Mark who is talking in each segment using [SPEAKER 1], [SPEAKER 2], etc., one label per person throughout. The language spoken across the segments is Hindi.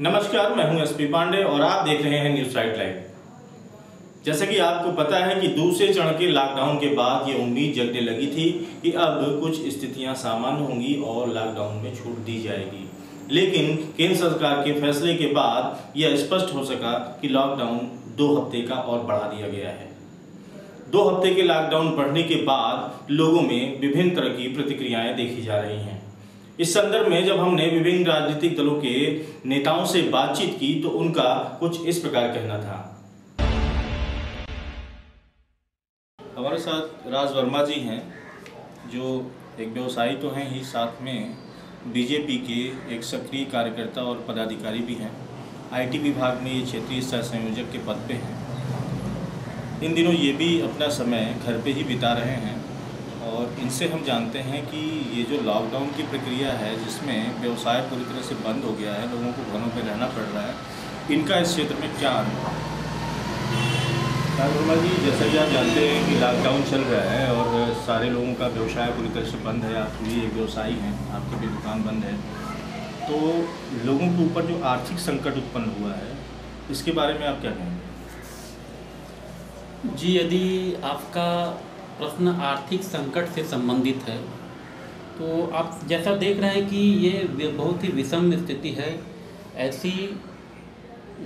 [SPEAKER 1] नमस्कार, मैं हूं एसपी पांडे और आप देख रहे हैं न्यूज राइट लाइव। जैसा कि आपको पता है कि दूसरे चरण के लॉकडाउन के बाद ये उम्मीद जगने लगी थी कि अब कुछ स्थितियां सामान्य होंगी और लॉकडाउन में छूट दी जाएगी, लेकिन केंद्र सरकार के फैसले के बाद यह स्पष्ट हो सका कि लॉकडाउन 2 हफ्ते का और बढ़ा दिया गया है। 2 हफ्ते के लॉकडाउन बढ़ने के बाद लोगों में विभिन्न तरह की प्रतिक्रियाएं देखी जा रही हैं। इस संदर्भ में जब हमने विभिन्न राजनीतिक दलों के नेताओं से बातचीत की तो उनका कुछ इस प्रकार कहना था। हमारे साथ राज वर्मा जी हैं, जो एक व्यवसायी तो हैं ही, साथ में बीजेपी के एक सक्रिय कार्यकर्ता और पदाधिकारी भी हैं। आईटी विभाग में ये क्षेत्रीय सह संयोजक के पद पे हैं। इन दिनों ये भी अपना समय घर पे ही बिता रहे हैं और इनसे हम जानते हैं कि ये जो लॉकडाउन की प्रक्रिया है, जिसमें व्यवसाय पूरी तरह से बंद हो गया है, लोगों को घरों पे रहना पड़ रहा है, इनका इस क्षेत्र में क्या अनुभव है। वर्मा जी, जैसा कि आप जानते हैं कि लॉकडाउन चल रहा है और सारे लोगों का व्यवसाय पूरी तरह से बंद है। आप भी एक व्यवसायी हैं, आपकी भी दुकान बंद है, तो लोगों के ऊपर जो आर्थिक संकट उत्पन्न हुआ है, इसके बारे में आप क्या कहेंगे?
[SPEAKER 2] जी, यदि आपका प्रश्न आर्थिक संकट से संबंधित है तो आप जैसा देख रहे हैं कि ये बहुत ही विषम स्थिति है। ऐसी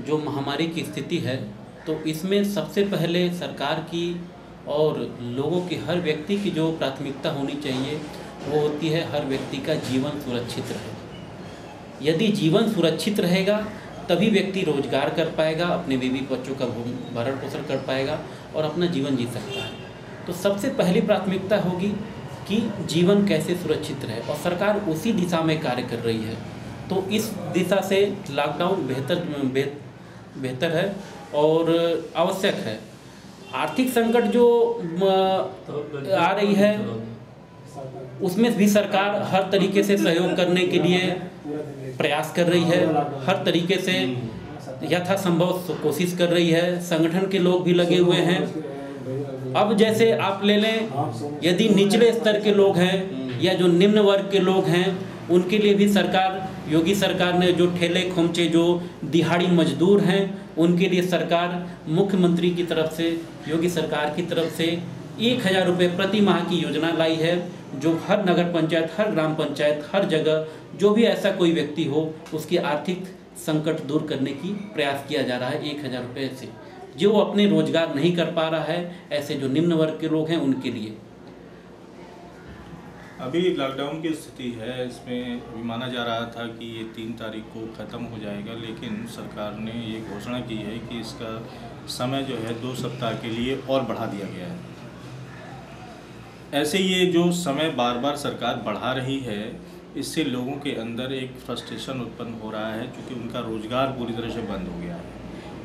[SPEAKER 2] जो महामारी की स्थिति है तो इसमें सबसे पहले सरकार की और लोगों की, हर व्यक्ति की जो प्राथमिकता होनी चाहिए वो होती है हर व्यक्ति का जीवन सुरक्षित रहे। यदि जीवन सुरक्षित रहेगा तभी व्यक्ति रोजगार कर पाएगा, अपने बीवी बच्चों का भरण पोषण कर पाएगा और अपना जीवन जी सकता है। तो सबसे पहली प्राथमिकता होगी कि जीवन कैसे सुरक्षित रहे और सरकार उसी दिशा में कार्य कर रही है। तो इस दिशा से लॉकडाउन बेहतर है और आवश्यक है। आर्थिक संकट जो आ रही है उसमें भी सरकार हर तरीके से सहयोग करने के लिए प्रयास कर रही है, हर तरीके से यथासंभव कोशिश कर रही है। संगठन के लोग भी लगे हुए हैं। अब जैसे आप ले लें, यदि निचले स्तर के लोग हैं या जो निम्न वर्ग के लोग हैं, उनके लिए भी योगी सरकार ने जो ठेले खोमचे, जो दिहाड़ी मजदूर हैं, उनके लिए सरकार मुख्यमंत्री की तरफ से, योगी सरकार की तरफ से 1000 रुपये प्रति माह की योजना लाई है, जो हर नगर पंचायत, हर ग्राम पंचायत, हर जगह जो भी ऐसा कोई व्यक्ति हो उसकी आर्थिक संकट दूर करने की प्रयास किया जा रहा है। 1000 रुपये से जो अपने रोजगार नहीं कर पा रहा है, ऐसे जो निम्न वर्ग के लोग हैं उनके लिए।
[SPEAKER 1] अभी लॉकडाउन की स्थिति है, इसमें अभी माना जा रहा था कि ये 3 तारीख को ख़त्म हो जाएगा, लेकिन सरकार ने ये घोषणा की है कि इसका समय जो है 2 सप्ताह के लिए और बढ़ा दिया गया है। ऐसे ये जो समय बार बार सरकार बढ़ा रही है, इससे लोगों के अंदर एक फ्रस्ट्रेशन उत्पन्न हो रहा है, क्योंकि उनका रोज़गार पूरी तरह से बंद हो गया है,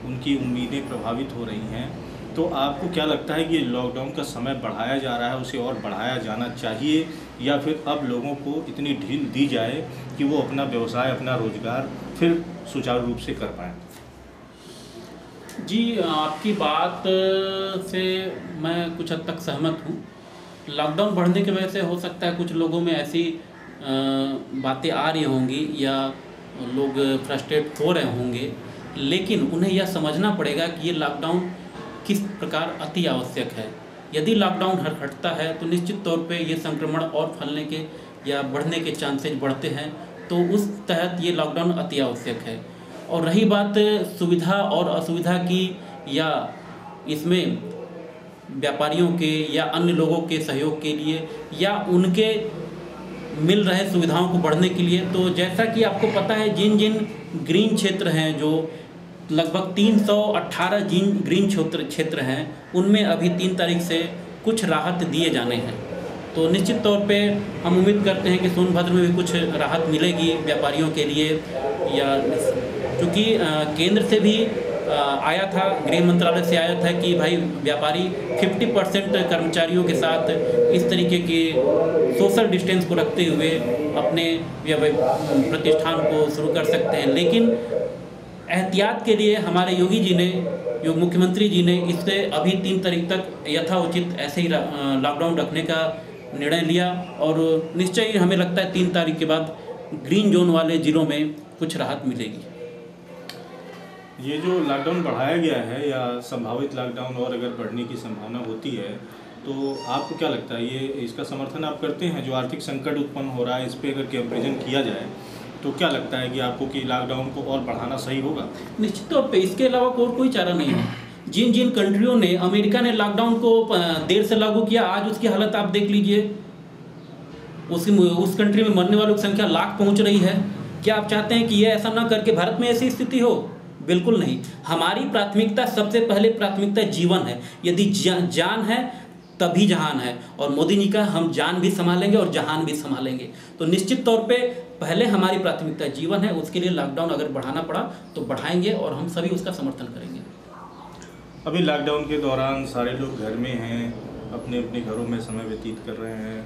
[SPEAKER 1] उनकी उम्मीदें प्रभावित हो रही हैं। तो आपको क्या लगता है कि ये लॉकडाउन का समय बढ़ाया जा रहा है, उसे और बढ़ाया जाना चाहिए, या फिर अब लोगों को इतनी ढील दी जाए कि वो अपना व्यवसाय, अपना रोजगार फिर सुचारू रूप से कर पाएँ?
[SPEAKER 2] जी, आपकी बात से मैं कुछ हद तक सहमत हूँ। लॉकडाउन बढ़ने की वजह से हो सकता है कुछ लोगों में ऐसी बातें आ रही होंगी या लोग फ्रस्ट्रेट हो रहे होंगे, लेकिन उन्हें यह समझना पड़ेगा कि ये लॉकडाउन किस प्रकार अति आवश्यक है। यदि लॉकडाउन हटता है तो निश्चित तौर पे ये संक्रमण और फैलने के या बढ़ने के चांसेस बढ़ते हैं, तो उस तहत ये लॉकडाउन अति आवश्यक है। और रही बात सुविधा और असुविधा की, या इसमें व्यापारियों के या अन्य लोगों के सहयोग के लिए या उनके मिल रहे सुविधाओं को बढ़ने के लिए, तो जैसा कि आपको पता है जिन जिन ग्रीन क्षेत्र हैं, जो लगभग 318 ग्रीन क्षेत्र हैं, उनमें अभी 3 तारीख से कुछ राहत दिए जाने हैं। तो निश्चित तौर पे हम उम्मीद करते हैं कि सोनभद्र में भी कुछ राहत मिलेगी व्यापारियों के लिए, या क्योंकि केंद्र से भी आया था, गृह मंत्रालय से आया था कि भाई व्यापारी 50% कर्मचारियों के साथ इस तरीके के सोशल डिस्टेंस को रखते हुए अपने प्रतिष्ठान को शुरू कर सकते हैं। लेकिन एहतियात के लिए हमारे योगी जी ने, जो मुख्यमंत्री जी ने, इससे अभी 3 तारीख तक यथाउचित ऐसे ही लॉकडाउन रखने का निर्णय लिया और निश्चय ही हमें लगता है 3 तारीख के बाद ग्रीन जोन वाले ज़िलों में कुछ राहत मिलेगी।
[SPEAKER 1] ये जो लॉकडाउन बढ़ाया गया है या संभावित लॉकडाउन और अगर बढ़ने की संभावना होती है तो आपको क्या लगता है, ये इसका समर्थन आप करते हैं? जो आर्थिक संकट उत्पन्न हो रहा है इस पर अगर कंपेरिजन किया जाए तो क्या लगता है कि आपको कि लॉकडाउन को और बढ़ाना सही होगा?
[SPEAKER 2] निश्चित तौर पे इसके अलावा और कोई चारा नहीं है। जिन जिन कंट्रियों ने, अमेरिका ने लॉकडाउन को देर से लागू किया, आज उसकी हालत आप देख लीजिए। उस कंट्री में मरने वालों की संख्या लाख पहुंच रही है। क्या आप चाहते हैं कि ये ऐसा ना करके भारत में ऐसी स्थिति हो? बिल्कुल नहीं। हमारी प्राथमिकता, सबसे पहले प्राथमिकता जीवन है। यदि जान है तभी जहान है, और मोदी जी का हम जान भी संभालेंगे और जहान भी संभालेंगे। तो निश्चित तौर पे पहले हमारी प्राथमिकता जीवन है। उसके लिए लॉकडाउन अगर बढ़ाना पड़ा तो बढ़ाएंगे और हम सभी उसका समर्थन करेंगे।
[SPEAKER 1] अभी लॉकडाउन के दौरान सारे लोग घर में हैं, अपने अपने घरों में समय व्यतीत कर रहे हैं।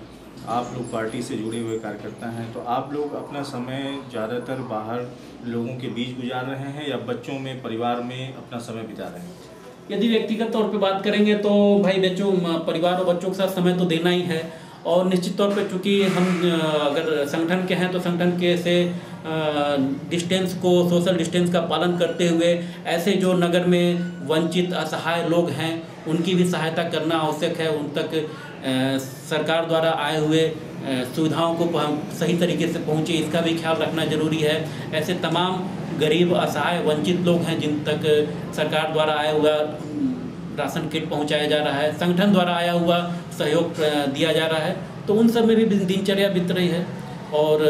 [SPEAKER 1] आप लोग पार्टी से जुड़े हुए कार्यकर्ता हैं, तो आप लोग अपना समय ज़्यादातर बाहर लोगों के बीच गुजार रहे हैं या बच्चों में, परिवार में अपना समय बिता रहे हैं?
[SPEAKER 2] यदि व्यक्तिगत तौर पे बात करेंगे तो भाई बच्चों, परिवार और बच्चों के साथ समय तो देना ही है। और निश्चित तौर पे चूँकि हम अगर संगठन के हैं तो संगठन के से डिस्टेंस को, सोशल डिस्टेंस का पालन करते हुए ऐसे जो नगर में वंचित, असहाय लोग हैं उनकी भी सहायता करना आवश्यक है। उन तक सरकार द्वारा आए हुए सुविधाओं को हम सही तरीके से पहुँचे, इसका भी ख्याल रखना जरूरी है। ऐसे तमाम गरीब, असहाय, वंचित लोग हैं जिन तक सरकार द्वारा आया हुआ राशन किट पहुंचाया जा रहा है, संगठन द्वारा आया हुआ सहयोग दिया जा रहा है, तो उन सब में भी दिनचर्या बीत रही है और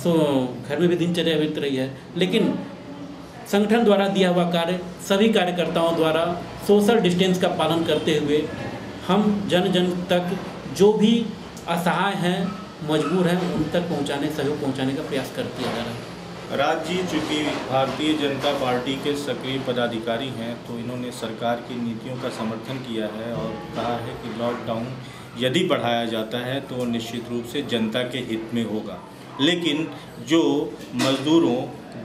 [SPEAKER 2] घर में भी दिनचर्या बीत रही है। लेकिन संगठन द्वारा दिया हुआ कार्य सभी कार्यकर्ताओं द्वारा सोशल डिस्टेंस का पालन करते हुए हम जन जन तक, जो भी असहाय हैं, मजबूर हैं, उन तक सहयोग पहुंचाने का प्रयास कर किया जा रहा है।
[SPEAKER 1] राज जी, चूँकि भारतीय जनता पार्टी के सक्रिय पदाधिकारी हैं तो इन्होंने सरकार की नीतियों का समर्थन किया है और कहा है कि लॉकडाउन यदि बढ़ाया जाता है तो निश्चित रूप से जनता के हित में होगा। लेकिन जो मजदूरों,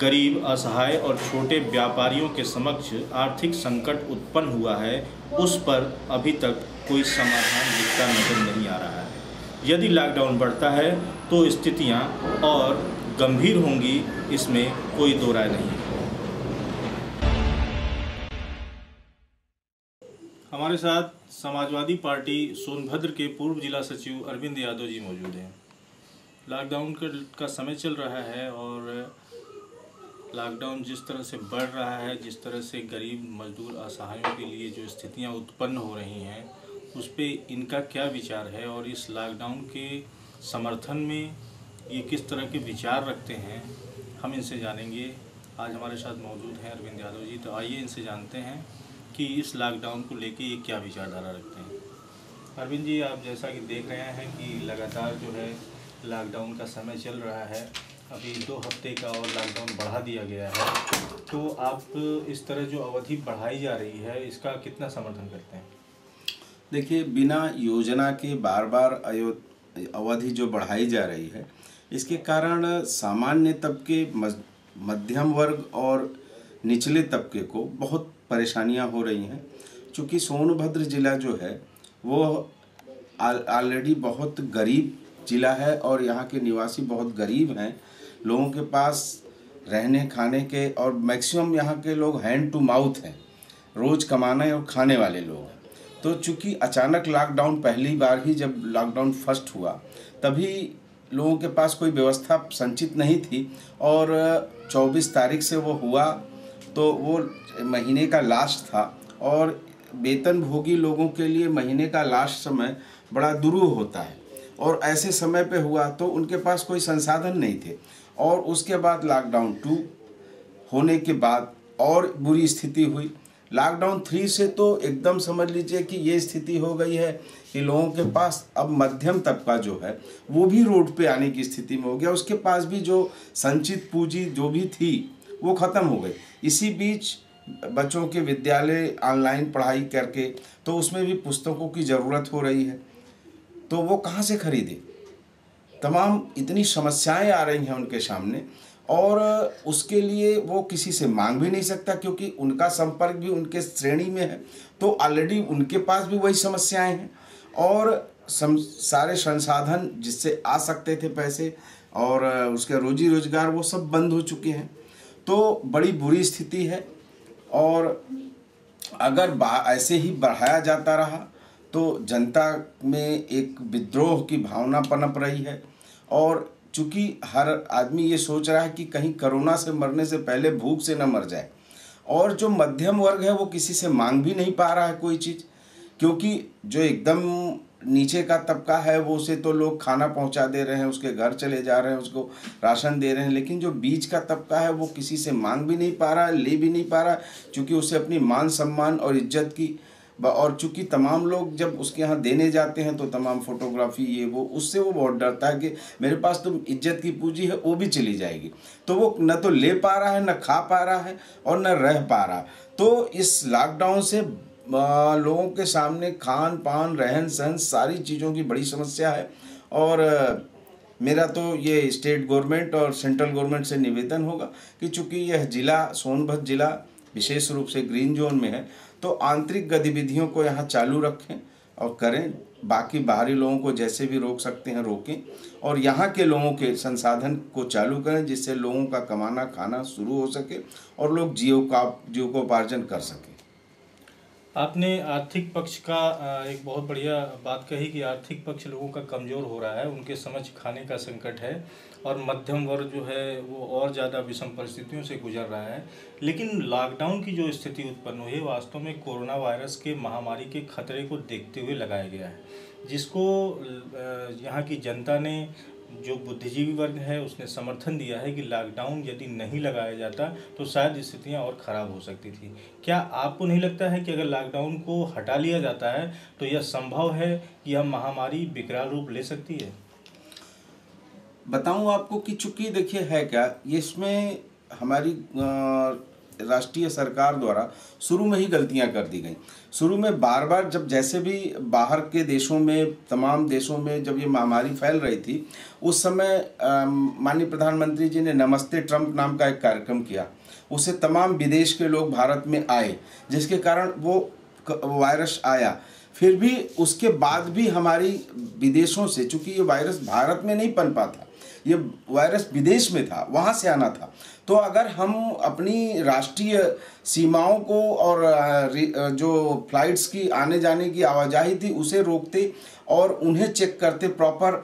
[SPEAKER 1] गरीब, असहाय और छोटे व्यापारियों के समक्ष आर्थिक संकट उत्पन्न हुआ है उस पर अभी तक कोई समाधान दिखता नजर नहीं आ रहा है। यदि लॉकडाउन बढ़ता है तो स्थितियां और गंभीर होंगी, इसमें कोई दो राय नहीं है। हमारे साथ समाजवादी पार्टी सोनभद्र के पूर्व जिला सचिव अरविंद यादव जी मौजूद हैं। लॉकडाउन का समय चल रहा है और लॉकडाउन जिस तरह से बढ़ रहा है, जिस तरह से गरीब, मजदूर, असहायों के लिए जो स्थितियां उत्पन्न हो रही हैं, उस पर इनका क्या विचार है और इस लॉकडाउन के समर्थन में ये किस तरह के विचार रखते हैं, हम इनसे जानेंगे। आज हमारे साथ मौजूद हैं अरविंद यादव जी, तो आइए इनसे जानते हैं कि इस लॉकडाउन को लेके ये क्या विचारधारा रखते हैं। अरविंद जी, आप जैसा कि देख रहे हैं कि लगातार जो है लॉकडाउन का समय चल रहा है, अभी 2 हफ्ते का और लॉकडाउन बढ़ा दिया गया है, तो आप इस तरह जो अवधि बढ़ाई जा रही है इसका कितना समर्थन करते हैं?
[SPEAKER 3] देखिए, बिना योजना के बार बार अवधि जो बढ़ाई जा रही है, इसके कारण सामान्य तबके, मध्यम वर्ग और निचले तबके को बहुत परेशानियां हो रही हैं। चूँकि सोनभद्र ज़िला जो है वो ऑलरेडी बहुत गरीब ज़िला है और यहाँ के निवासी बहुत गरीब हैं। लोगों के पास रहने खाने के, और मैक्सिमम यहाँ के लोग हैंड टू माउथ हैं, रोज़ कमाने और खाने वाले लोग हैं। तो चूँकि अचानक लॉकडाउन, पहली बार ही जब लॉकडाउन फर्स्ट हुआ तभी लोगों के पास कोई व्यवस्था संचित नहीं थी और 24 तारीख से वो हुआ, तो वो महीने का लास्ट था और वेतन भोगी लोगों के लिए महीने का लास्ट समय बड़ा दुरूह होता है और ऐसे समय पे हुआ तो उनके पास कोई संसाधन नहीं थे। और उसके बाद लॉकडाउन 2 होने के बाद और बुरी स्थिति हुई। लॉकडाउन 3 से तो एकदम समझ लीजिए कि ये स्थिति हो गई है कि लोगों के पास अब मध्यम तबका जो है वो भी रोड पे आने की स्थिति में हो गया। उसके पास भी जो संचित पूंजी जो भी थी वो ख़त्म हो गई। इसी बीच बच्चों के विद्यालय ऑनलाइन पढ़ाई करके, तो उसमें भी पुस्तकों की ज़रूरत हो रही है, तो वो कहाँ से खरीदे। तमाम इतनी समस्याएं आ रही हैं उनके सामने और उसके लिए वो किसी से मांग भी नहीं सकता क्योंकि उनका संपर्क भी उनके श्रेणी में है, तो ऑलरेडी उनके पास भी वही समस्याएं हैं और सारे संसाधन जिससे आ सकते थे पैसे और उसके रोजी रोजगार वो सब बंद हो चुके हैं। तो बड़ी बुरी स्थिति है और अगर ऐसे ही बढ़ाया जाता रहा तो जनता में एक विद्रोह की भावना पनप रही है। और चूंकि हर आदमी ये सोच रहा है कि कहीं कोरोना से मरने से पहले भूख से न मर जाए, और जो मध्यम वर्ग है वो किसी से मांग भी नहीं पा रहा है कोई चीज़, क्योंकि जो एकदम नीचे का तबका है वो उसे तो लोग खाना पहुंचा दे रहे हैं, उसके घर चले जा रहे हैं, उसको राशन दे रहे हैं, लेकिन जो बीच का तबका है वो किसी से मांग भी नहीं पा रहा है, ले भी नहीं पा रहा है, क्योंकि उसे अपनी मान सम्मान और इज्जत की, और चूंकि तमाम लोग जब उसके यहाँ देने जाते हैं तो तमाम फोटोग्राफी ये वो, उससे वो बहुत डरता है कि मेरे पास तो इज्जत की पूंजी है वो भी चली जाएगी, तो वो न तो ले पा रहा है, न खा पा रहा है और न रह पा रहा। तो इस लॉकडाउन से लोगों के सामने खान पान रहन सहन सारी चीज़ों की बड़ी समस्या है। और मेरा तो ये स्टेट गवर्नमेंट और सेंट्रल गवर्नमेंट से निवेदन होगा कि चूँकि यह जिला सोनभद्र जिला विशेष रूप से ग्रीन जोन में है, तो आंतरिक गतिविधियों को यहाँ चालू रखें और करें, बाकी बाहरी लोगों को जैसे भी रोक सकते हैं रोकें, और यहाँ के लोगों के संसाधन को चालू करें जिससे लोगों का कमाना खाना शुरू हो सके और लोग जीविकोपार्जन कर सकें।
[SPEAKER 1] आपने आर्थिक पक्ष का एक बहुत बढ़िया बात कही कि आर्थिक पक्ष लोगों का कमज़ोर हो रहा है, उनके समझ खाने का संकट है और मध्यम वर्ग जो है वो और ज़्यादा विषम परिस्थितियों से गुजर रहा है। लेकिन लॉकडाउन की जो स्थिति उत्पन्न हुई है वास्तव में कोरोना वायरस के महामारी के खतरे को देखते हुए लगाया गया है, जिसको यहाँ की जनता ने, जो बुद्धिजीवी वर्ग है उसने समर्थन दिया है कि लॉकडाउन यदि नहीं लगाया जाता तो शायद स्थितियाँ और ख़राब हो सकती थी। क्या आपको नहीं लगता है कि अगर लॉकडाउन को हटा लिया जाता है तो यह संभव है कि यह महामारी विकराल रूप ले सकती है?
[SPEAKER 3] बताऊं आपको कि चूंकि देखिए है क्या, इसमें हमारी राष्ट्रीय सरकार द्वारा शुरू में ही गलतियां कर दी गई। शुरू में बार बार जब जैसे भी बाहर के देशों में, तमाम देशों में जब ये महामारी फैल रही थी, उस समय माननीय प्रधानमंत्री जी ने नमस्ते ट्रंप नाम का एक कार्यक्रम किया, उससे तमाम विदेश के लोग भारत में आए, जिसके कारण वो वायरस आया। फिर भी उसके बाद भी हमारी विदेशों से, चूंकि ये वायरस भारत में नहीं पनपा था, ये वायरस विदेश में था, वहाँ से आना था, तो अगर हम अपनी राष्ट्रीय सीमाओं को और जो फ्लाइट्स की आने जाने की आवाजाही थी उसे रोकते और उन्हें चेक करते प्रॉपर,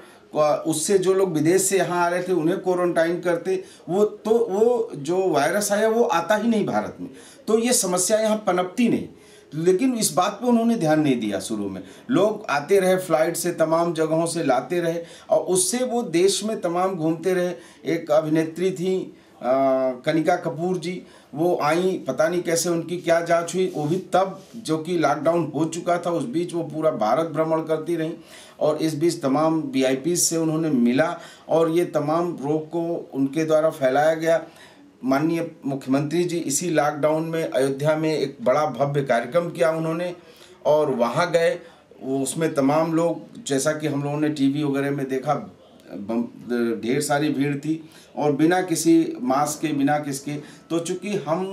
[SPEAKER 3] उससे जो लोग विदेश से यहाँ आ रहे थे उन्हें क्वारंटाइन करते, वो जो वायरस आया वो आता ही नहीं भारत में, तो ये समस्या यहाँ पनपती नहीं। लेकिन इस बात पे उन्होंने ध्यान नहीं दिया। शुरू में लोग आते रहे, फ्लाइट से तमाम जगहों से लाते रहे और उससे वो देश में तमाम घूमते रहे। एक अभिनेत्री थी कनिका कपूर जी, वो आई, पता नहीं कैसे उनकी क्या जांच हुई, वो भी तब जो कि लॉकडाउन हो चुका था, उस बीच वो पूरा भारत भ्रमण करती रहीं और इस बीच तमाम VIP से उन्होंने मिला और ये तमाम रोग को उनके द्वारा फैलाया गया। माननीय मुख्यमंत्री जी इसी लॉकडाउन में अयोध्या में एक बड़ा भव्य कार्यक्रम किया उन्होंने और वहाँ गए, उसमें तमाम लोग, जैसा कि हम लोगों ने TV वगैरह में देखा, ढेर सारी भीड़ थी और बिना किसी मास्क के, बिना किसके, तो चूँकि हम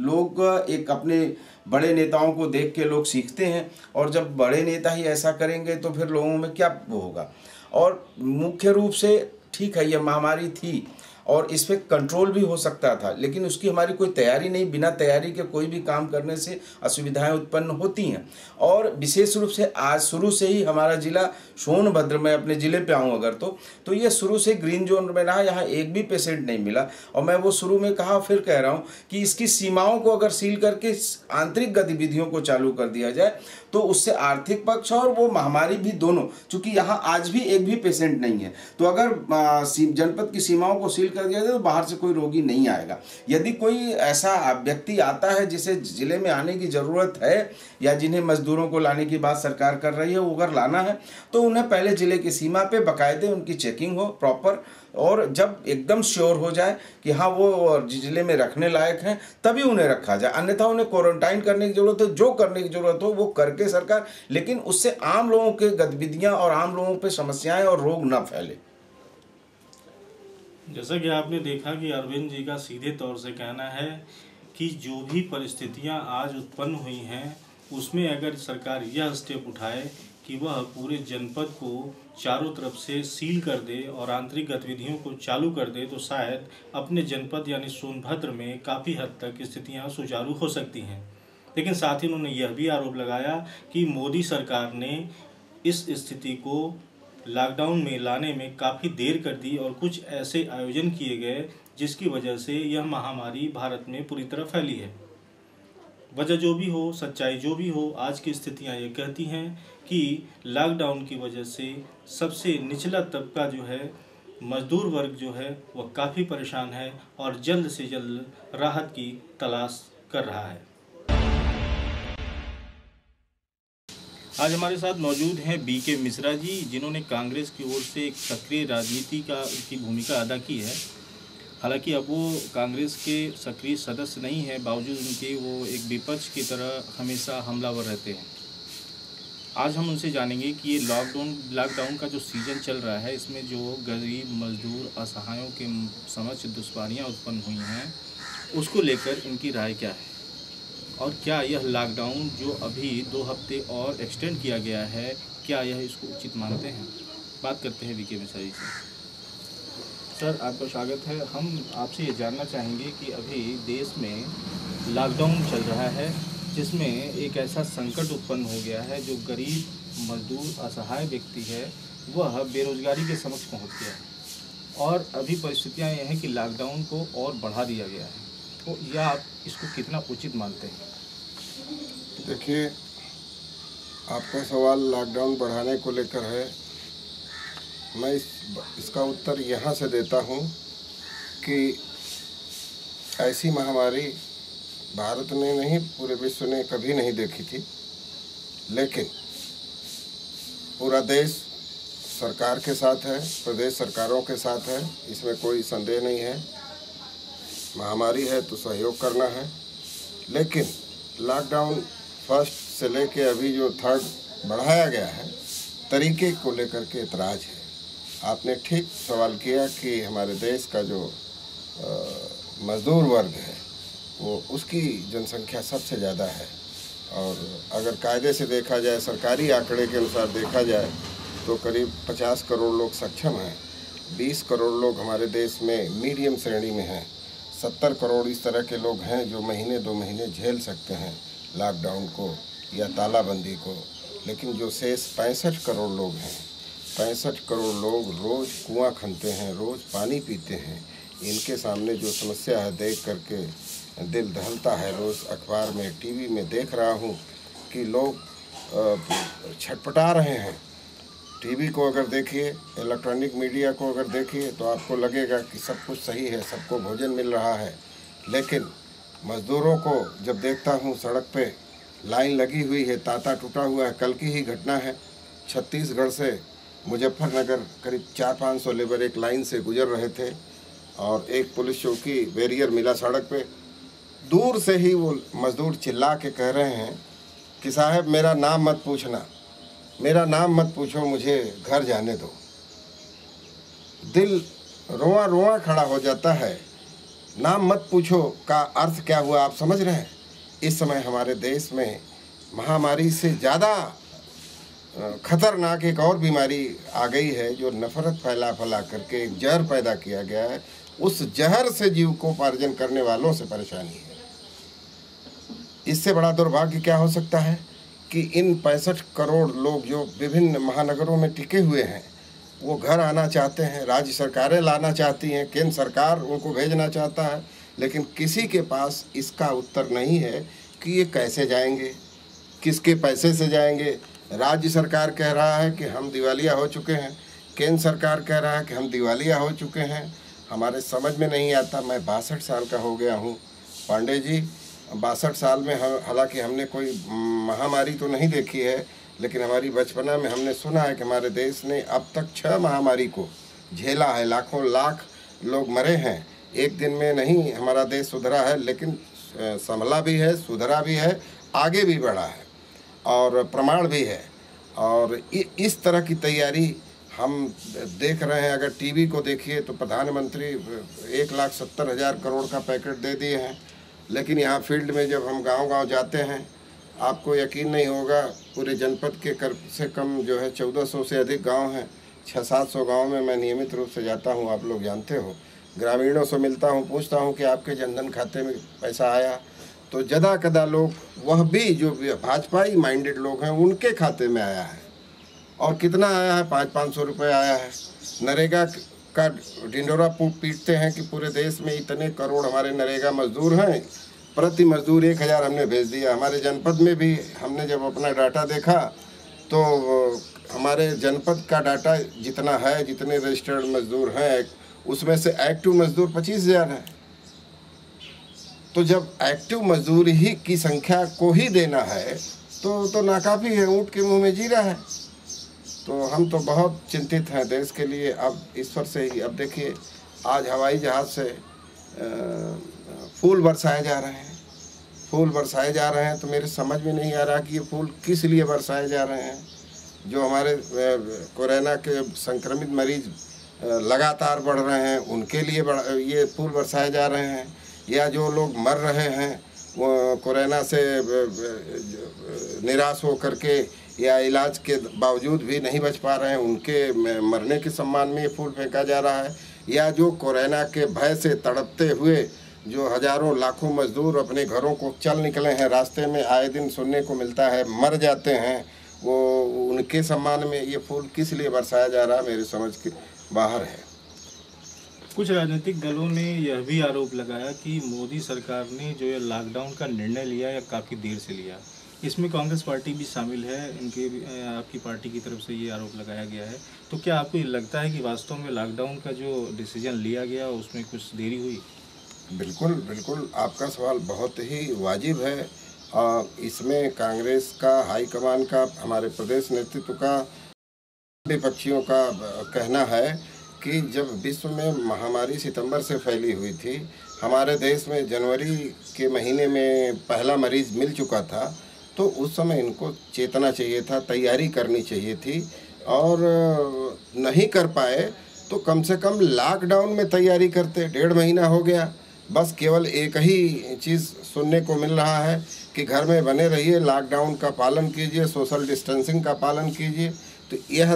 [SPEAKER 3] लोग एक अपने बड़े नेताओं को देख के लोग सीखते हैं और जब बड़े नेता ही ऐसा करेंगे तो फिर लोगों में क्या वो होगा। और मुख्य रूप से ठीक है, यह महामारी थी और इस पर कंट्रोल भी हो सकता था, लेकिन उसकी हमारी कोई तैयारी नहीं, बिना तैयारी के कोई भी काम करने से असुविधाएं उत्पन्न होती हैं। और विशेष रूप से आज शुरू से ही हमारा जिला सोनभद्र, में अपने ज़िले पे आऊँ अगर तो ये शुरू से ग्रीन जोन में रहा, यहाँ एक भी पेशेंट नहीं मिला। और मैं वो शुरू में कहा, फिर कह रहा हूँ कि इसकी सीमाओं को अगर सील करके आंतरिक गतिविधियों को चालू कर दिया जाए तो उससे आर्थिक पक्ष और वो महामारी भी दोनों, चूँकि यहाँ आज भी एक भी पेशेंट नहीं है, तो अगर जनपद की सीमाओं को सील कर दिया जाए तो बाहर से कोई रोगी नहीं आएगा। यदि कोई ऐसा व्यक्ति आता है जिसे जिले में आने की ज़रूरत है या जिन्हें मजदूरों को लाने की बात सरकार कर रही है, वो अगर लाना है तो उन्हें पहले जिले की सीमा पे बाकायदे उनकी चेकिंग हो प्रॉपर, और जब एकदम श्योर हो जाए कि हाँ वो जिले में रखने लायक हैं तभी उन्हें रखा जाए, अन्यथा उन्हें क्वारंटाइन करने की ज़रूरत है, जो करने की ज़रूरत हो वो करके सरकार, लेकिन उससे आम लोगों के गतिविधियां और आम लोगों पे समस्याएं और रोग न फैले।
[SPEAKER 1] जैसा कि आपने देखा कि अरविंद जी का सीधे तौर से कहना है कि जो भी परिस्थितियां आज उत्पन्न हुई हैं उसमें अगर सरकार यह स्टेप उठाए कि वह पूरे जनपद को चारों तरफ से सील कर दे और आंतरिक गतिविधियों को चालू कर दे, तो शायद अपने जनपद यानी सोनभद्र में काफ़ी हद तक स्थितियां सुचारू हो सकती हैं। लेकिन साथ ही उन्होंने यह भी आरोप लगाया कि मोदी सरकार ने इस स्थिति को लॉकडाउन में लाने में काफ़ी देर कर दी और कुछ ऐसे आयोजन किए गए जिसकी वजह से यह महामारी भारत में पूरी तरह फैली है। वजह जो भी हो, सच्चाई जो भी हो, आज की स्थितियां ये कहती हैं कि लॉकडाउन की वजह से सबसे निचला तबका जो है, मजदूर वर्ग जो है, वह काफ़ी परेशान है और जल्द से जल्द राहत की तलाश कर रहा है। आज हमारे साथ मौजूद हैं बीके मिश्रा जी, जिन्होंने कांग्रेस की ओर से एक सक्रिय राजनीति की भूमिका अदा की है। हालांकि अब वो कांग्रेस के सक्रिय सदस्य नहीं है, बावजूद उनके वो एक विपक्ष की तरह हमेशा हमलावर रहते हैं। आज हम उनसे जानेंगे कि ये लॉकडाउन का जो सीज़न चल रहा है, इसमें जो गरीब मजदूर असहायों के समक्ष दुश्वारियाँ उत्पन्न हुई हैं, उसको लेकर इनकी राय क्या है और क्या यह लॉकडाउन जो अभी 2 हफ्ते और एक्सटेंड किया गया है, क्या यह इसको उचित मानते हैं। बात करते हैं बीके मिश्रा जी से। सर, आपका स्वागत है। हम आपसे ये जानना चाहेंगे कि अभी देश में लॉकडाउन चल रहा है, जिसमें एक ऐसा संकट उत्पन्न हो गया है, जो गरीब मजदूर असहाय व्यक्ति है वह बेरोजगारी के समक्ष पहुंच गया है और अभी परिस्थितियां यह हैं कि लॉकडाउन को और बढ़ा दिया गया है। तो यह आप इसको कितना उचित मानते हैं?
[SPEAKER 4] देखिए, आपका सवाल लॉकडाउन बढ़ाने को लेकर है। मैं इसका उत्तर यहाँ से देता हूँ कि ऐसी महामारी भारत ने नहीं, पूरे विश्व ने कभी नहीं देखी थी। लेकिन पूरा देश सरकार के साथ है, प्रदेश सरकारों के साथ है, इसमें कोई संदेह नहीं है। महामारी है तो सहयोग करना है। लेकिन लॉकडाउन फर्स्ट से लेके अभी जो 3rd बढ़ाया गया है, तरीके को लेकर के एतराज़ है। आपने ठीक सवाल किया कि हमारे देश का जो मज़दूर वर्ग है, वो उसकी जनसंख्या सबसे ज़्यादा है और अगर कायदे से देखा जाए, सरकारी आंकड़े के अनुसार देखा जाए, तो करीब 50 करोड़ लोग सक्षम हैं। 20 करोड़ लोग हमारे देश में मीडियम श्रेणी में हैं। 70 करोड़ इस तरह के लोग हैं जो महीने 2 महीने झेल सकते हैं लॉकडाउन को या तालाबंदी को। लेकिन जो शेष 65 करोड़ लोग हैं, 65 करोड़ लोग रोज़ कुआं खनते हैं, रोज़ पानी पीते हैं। इनके सामने जो समस्या है, देख करके दिल दहलता है। रोज़ अखबार में, टीवी में देख रहा हूँ कि लोग छटपटा रहे हैं। टीवी को अगर देखिए, इलेक्ट्रॉनिक मीडिया को अगर देखिए, तो आपको लगेगा कि सब कुछ सही है, सबको भोजन मिल रहा है। लेकिन मज़दूरों को जब देखता हूँ, सड़क पे लाइन लगी हुई है, तांता टूटा हुआ है। कल की ही घटना है, छत्तीसगढ़ से मुजफ्फरनगर करीब 400-500 लेबर एक लाइन से गुजर रहे थे और एक पुलिस चौकी बैरियर मिला सड़क पे। दूर से ही वो मज़दूर चिल्ला के कह रहे हैं कि साहब, मेरा नाम मत पूछना, मेरा नाम मत पूछो, मुझे घर जाने दो। दिल रोआ रोआ खड़ा हो जाता है। नाम मत पूछो का अर्थ क्या हुआ, आप समझ रहे हैं? इस समय हमारे देश में महामारी से ज़्यादा खतरनाक एक और बीमारी आ गई है, जो नफरत फैला करके एक जहर पैदा किया गया है। उस जहर से जीविकोपार्जन करने वालों से परेशानी है। इससे बड़ा दुर्भाग्य क्या हो सकता है कि इन 65 करोड़ लोग जो विभिन्न महानगरों में टिके हुए हैं, वो घर आना चाहते हैं, राज्य सरकारें लाना चाहती हैं, केंद्र सरकार उनको भेजना चाहता है, लेकिन किसी के पास इसका उत्तर नहीं है कि ये कैसे जाएंगे, किसके पैसे से जाएंगे। राज्य सरकार कह रहा है कि हम दिवालिया हो चुके हैं, केंद्र सरकार कह रहा है कि हम दिवालिया हो चुके हैं। हमारे समझ में नहीं आता। मैं 62 साल का हो गया हूँ पांडे जी। 62 साल में हालांकि हमने कोई महामारी तो नहीं देखी है, लेकिन हमारी बचपना में हमने सुना है कि हमारे देश ने अब तक 6 महामारी को झेला है। लाखों लाख लोग मरे हैं। एक दिन में नहीं हमारा देश सुधरा है, लेकिन संभला भी है, सुधरा भी है, आगे भी बढ़ा है और प्रमाण भी है। और इस तरह की तैयारी हम देख रहे हैं। अगर टीवी को देखिए तो प्रधानमंत्री 1,70,000 करोड़ का पैकेट दे दिए हैं, लेकिन यहाँ फील्ड में जब हम गांव-गांव जाते हैं आपको यकीन नहीं होगा, पूरे जनपद के कम से कम जो है 1400 से अधिक गांव हैं। 600-700 गाँव में मैं नियमित रूप से जाता हूं, आप लोग जानते हो। ग्रामीणों से मिलता हूं, पूछता हूं कि आपके जनधन खाते में पैसा आया, तो जदा कदा लोग, वह भी जो भाजपाई माइंडेड लोग हैं, उनके खाते में आया है। और कितना आया है? 500-500 रुपये आया है। नरेगा का ढिंडोरा पीटते हैं कि पूरे देश में इतने करोड़ हमारे नरेगा मजदूर हैं, प्रति मजदूर 1000 हमने भेज दिया। हमारे जनपद में भी हमने जब अपना डाटा देखा तो हमारे जनपद का डाटा जितना है, जितने रजिस्टर्ड मजदूर हैं, उसमें से एक्टिव मजदूर 25,000 है। तो जब एक्टिव मजदूर ही की संख्या को ही देना है तो नाकाफी है, ऊँट के मुंह में जीरा है। तो हम तो बहुत चिंतित हैं देश के लिए। अब ईश्वर से ही, अब देखिए आज हवाई जहाज़ से फूल बरसाए जा रहे हैं, फूल बरसाए जा रहे हैं, तो मेरे समझ में नहीं आ रहा कि ये फूल किस लिए बरसाए जा रहे हैं। जो हमारे कोरोना के संक्रमित मरीज लगातार बढ़ रहे हैं, उनके लिए ये फूल बरसाए जा रहे हैं, या जो लोग मर रहे हैं वो कोरोना से निराश हो करके या इलाज के बावजूद भी नहीं बच पा रहे हैं, उनके मरने के सम्मान में ये फूल फेंका जा रहा है, या जो कोरोना के भय से तड़पते हुए जो हजारों लाखों मजदूर अपने घरों को चल निकले हैं, रास्ते में आए दिन सुनने को मिलता है मर जाते हैं, वो उनके सम्मान में ये फूल किस लिए बरसाया जा रहा है, मेरी समझ के बाहर है।
[SPEAKER 1] कुछ राजनीतिक दलों ने यह भी आरोप लगाया कि मोदी सरकार ने जो ये लॉकडाउन का निर्णय लिया या काफ़ी देर से लिया। इसमें कांग्रेस पार्टी भी शामिल है, इनके आपकी पार्टी की तरफ से ये आरोप लगाया गया है। तो क्या आपको ये लगता है कि वास्तव में लॉकडाउन का जो डिसीजन लिया गया उसमें कुछ देरी हुई?
[SPEAKER 4] बिल्कुल बिल्कुल, आपका सवाल बहुत ही वाजिब है। इसमें कांग्रेस का हाईकमान का, हमारे प्रदेश नेतृत्व का, विपक्षियों का कहना है कि जब विश्व में महामारी सितंबर से फैली हुई थी, हमारे देश में जनवरी के महीने में पहला मरीज मिल चुका था, तो उस समय इनको चेतना चाहिए था, तैयारी करनी चाहिए थी, और नहीं कर पाए तो कम से कम लॉकडाउन में तैयारी करते। 1.5 महीना हो गया, बस केवल एक ही चीज़ सुनने को मिल रहा है कि घर में बने रहिए, लॉकडाउन का पालन कीजिए, सोशल डिस्टेंसिंग का पालन कीजिए। तो यह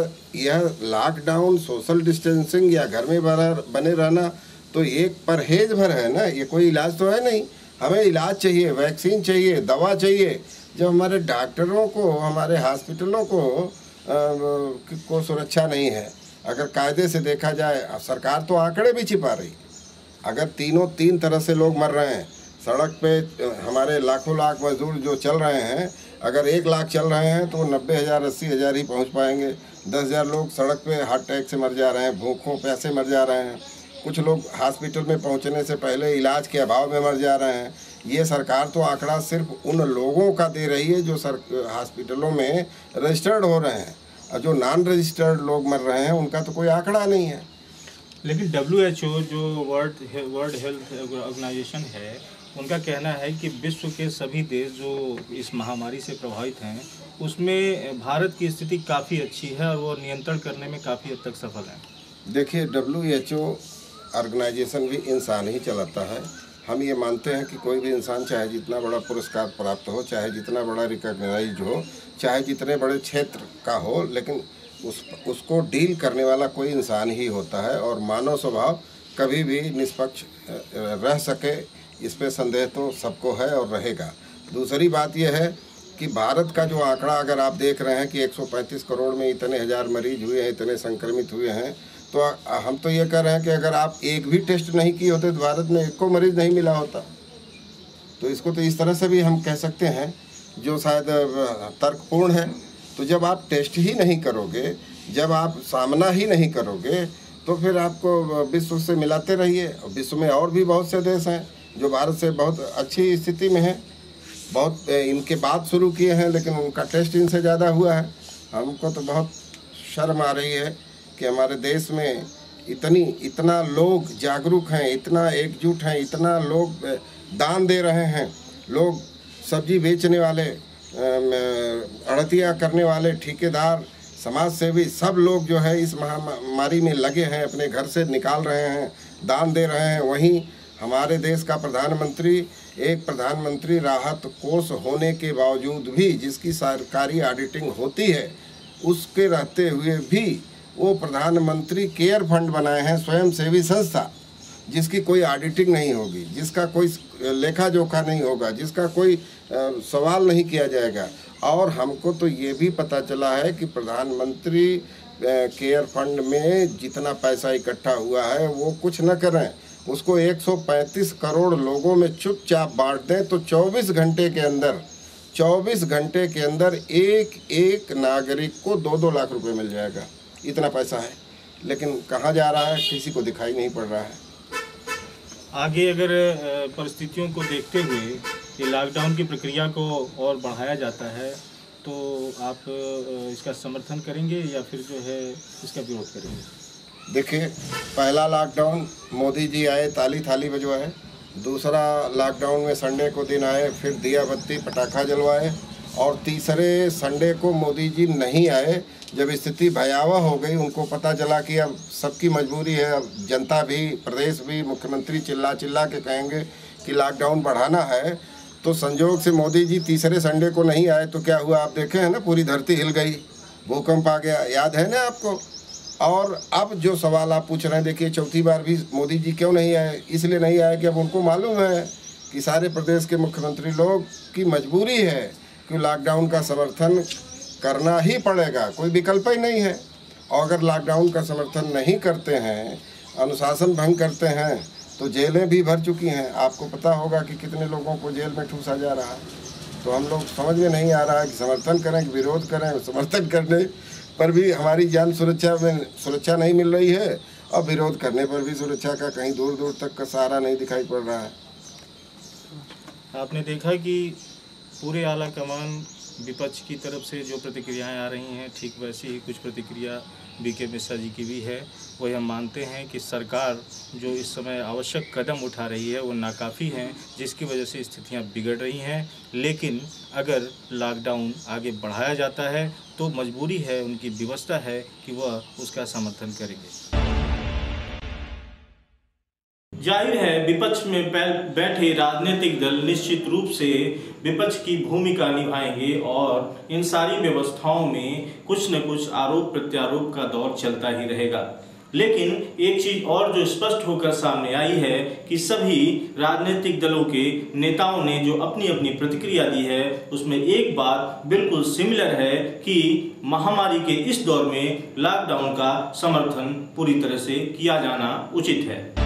[SPEAKER 4] लॉकडाउन, सोशल डिस्टेंसिंग या घर में बने रहना तो एक परहेज भर है ना, ये कोई इलाज तो है नहीं। हमें इलाज चाहिए, वैक्सीन चाहिए, दवा चाहिए। जब हमारे डॉक्टरों को, हमारे हॉस्पिटलों को सुरक्षा नहीं है, अगर कायदे से देखा जाए, सरकार तो आंकड़े भी छिपा रही। अगर तीन तरह से लोग मर रहे हैं सड़क पे, हमारे लाखों लाख मजदूर जो चल रहे हैं, अगर 1 लाख चल रहे हैं तो 90,000 80,000 ही पहुंच पाएंगे। 10,000 लोग सड़क पे हार्ट अटैक से मर जा रहे हैं, भूखों प्यासे मर जा रहे हैं, कुछ लोग हॉस्पिटल में पहुंचने से पहले इलाज के अभाव में मर जा रहे हैं। ये सरकार तो आंकड़ा सिर्फ उन लोगों का दे रही है जो हॉस्पिटलों में रजिस्टर्ड हो रहे हैं, और जो नॉन रजिस्टर्ड लोग मर रहे हैं उनका तो कोई आंकड़ा नहीं है।
[SPEAKER 1] लेकिन WHO जो वर्ल्ड हेल्थ ऑर्गेनाइजेशन है, उनका कहना है कि विश्व के सभी देश जो इस महामारी से प्रभावित हैं, उसमें भारत की स्थिति काफ़ी अच्छी है और वो नियंत्रण करने में काफ़ी हद तक सफल है।
[SPEAKER 4] देखिए, WHO ऑर्गेनाइजेशन भी इंसान ही चलाता है। हम ये मानते हैं कि कोई भी इंसान, चाहे जितना बड़ा पुरस्कार प्राप्त हो, चाहे जितना बड़ा रिकॉग्नाइज हो, चाहे जितने बड़े क्षेत्र का हो, लेकिन उसको डील करने वाला कोई इंसान ही होता है, और मानव स्वभाव कभी भी निष्पक्ष रह सके, इस पे संदेह तो सबको है और रहेगा। दूसरी बात यह है कि भारत का जो आंकड़ा अगर आप देख रहे हैं कि 135 करोड़ में इतने हजार मरीज हुए हैं, इतने संक्रमित हुए हैं, तो हम तो ये कह रहे हैं कि अगर आप एक भी टेस्ट नहीं किए होते तो भारत में 1 को मरीज नहीं मिला होता। तो इसको तो इस तरह से भी हम कह सकते हैं, जो शायद तर्कपूर्ण है। तो जब आप टेस्ट ही नहीं करोगे, जब आप सामना ही नहीं करोगे, तो फिर आपको विश्व से मिलाते रहिए। विश्व में और भी बहुत से देश हैं जो भारत से बहुत अच्छी स्थिति में हैं, बहुत इनके बाद शुरू किए हैं, लेकिन उनका टेस्ट इनसे ज़्यादा हुआ है। हमको तो बहुत शर्म आ रही है कि हमारे देश में इतना लोग जागरूक हैं, इतना एकजुट हैं, इतना लोग दान दे रहे हैं, लोग सब्जी बेचने वाले, अड़तिया करने वाले, ठेकेदार, समाज सेवी, सब लोग जो है इस महामारी में लगे हैं, अपने घर से निकाल रहे हैं, दान दे रहे हैं। वहीं हमारे देश का प्रधानमंत्री एक प्रधानमंत्री राहत कोष होने के बावजूद भी, जिसकी सरकारी ऑडिटिंग होती है, उसके रहते हुए भी वो प्रधानमंत्री केयर फंड बनाए हैं, स्वयंसेवी संस्था, जिसकी कोई ऑडिटिंग नहीं होगी, जिसका कोई लेखा जोखा नहीं होगा, जिसका कोई सवाल नहीं किया जाएगा। और हमको तो ये भी पता चला है कि प्रधानमंत्री केयर फंड में जितना पैसा इकट्ठा हुआ है वो कुछ न करें, उसको 135 करोड़ लोगों में चुपचाप बांट दें तो 24 घंटे के अंदर एक नागरिक को 2-2 लाख रुपए मिल जाएगा। इतना पैसा है, लेकिन कहाँ जा रहा है किसी को दिखाई नहीं पड़ रहा है।
[SPEAKER 1] आगे अगर परिस्थितियों को देखते हुए ये लॉकडाउन की प्रक्रिया को और बढ़ाया जाता है तो आप इसका समर्थन करेंगे या फिर जो है इसका विरोध करेंगे?
[SPEAKER 4] देखिए, पहला लॉकडाउन मोदी जी आए, ताली थाली बजवाए। दूसरा लॉकडाउन में संडे को दिन आए, फिर दिया बत्ती पटाखा जलवाए। और तीसरे संडे को मोदी जी नहीं आए, जब स्थिति भयावह हो गई, उनको पता चला कि अब सबकी मजबूरी है, अब जनता भी, प्रदेश भी, मुख्यमंत्री चिल्ला चिल्ला के कहेंगे कि लॉकडाउन बढ़ाना है, तो संजोग से मोदी जी तीसरे संडे को नहीं आए तो क्या हुआ आप देखे हैं ना, पूरी धरती हिल गई, भूकंप आ गया, याद है ना आपको। और अब जो सवाल आप पूछ रहे हैं, देखिए चौथी बार भी मोदी जी क्यों नहीं आए? इसलिए नहीं आए कि अब उनको मालूम है कि सारे प्रदेश के मुख्यमंत्री लोग की मजबूरी है कि लॉकडाउन का समर्थन करना ही पड़ेगा, कोई विकल्प ही नहीं है। और अगर लॉकडाउन का समर्थन नहीं करते हैं, अनुशासन भंग करते हैं, तो जेलें भी भर चुकी हैं। आपको पता होगा कि कितने लोगों को जेल में ठूसा जा रहा है। तो हम लोग समझ में नहीं आ रहा है कि समर्थन करें कि विरोध करें। समर्थन करने पर भी हमारी जान सुरक्षा में सुरक्षा नहीं मिल रही है, और विरोध करने पर भी सुरक्षा का कहीं दूर दूर तक का सहारा नहीं दिखाई पड़ रहा है।
[SPEAKER 1] आपने देखा कि पूरे आला कमान विपक्ष की तरफ से जो प्रतिक्रियाएं आ रही हैं, ठीक वैसी ही कुछ प्रतिक्रिया बीके मिश्रा जी की भी है। वही हम मानते हैं कि सरकार जो इस समय आवश्यक कदम उठा रही है वो नाकाफ़ी हैं, जिसकी वजह से स्थितियां बिगड़ रही हैं। लेकिन अगर लॉकडाउन आगे बढ़ाया जाता है तो मजबूरी है, उनकी व्यवस्था है कि वह उसका समर्थन करेंगे। जाहिर है विपक्ष में बैठे राजनीतिक दल निश्चित रूप से विपक्ष की भूमिका निभाएंगे और इन सारी व्यवस्थाओं में कुछ न कुछ आरोप प्रत्यारोप का दौर चलता ही रहेगा। लेकिन एक चीज और जो स्पष्ट होकर सामने आई है कि सभी राजनीतिक दलों के नेताओं ने जो अपनी अपनी प्रतिक्रिया दी है, उसमें एक बात बिल्कुल सिमिलर है कि महामारी के इस दौर में लॉकडाउन का समर्थन पूरी तरह से किया जाना उचित है।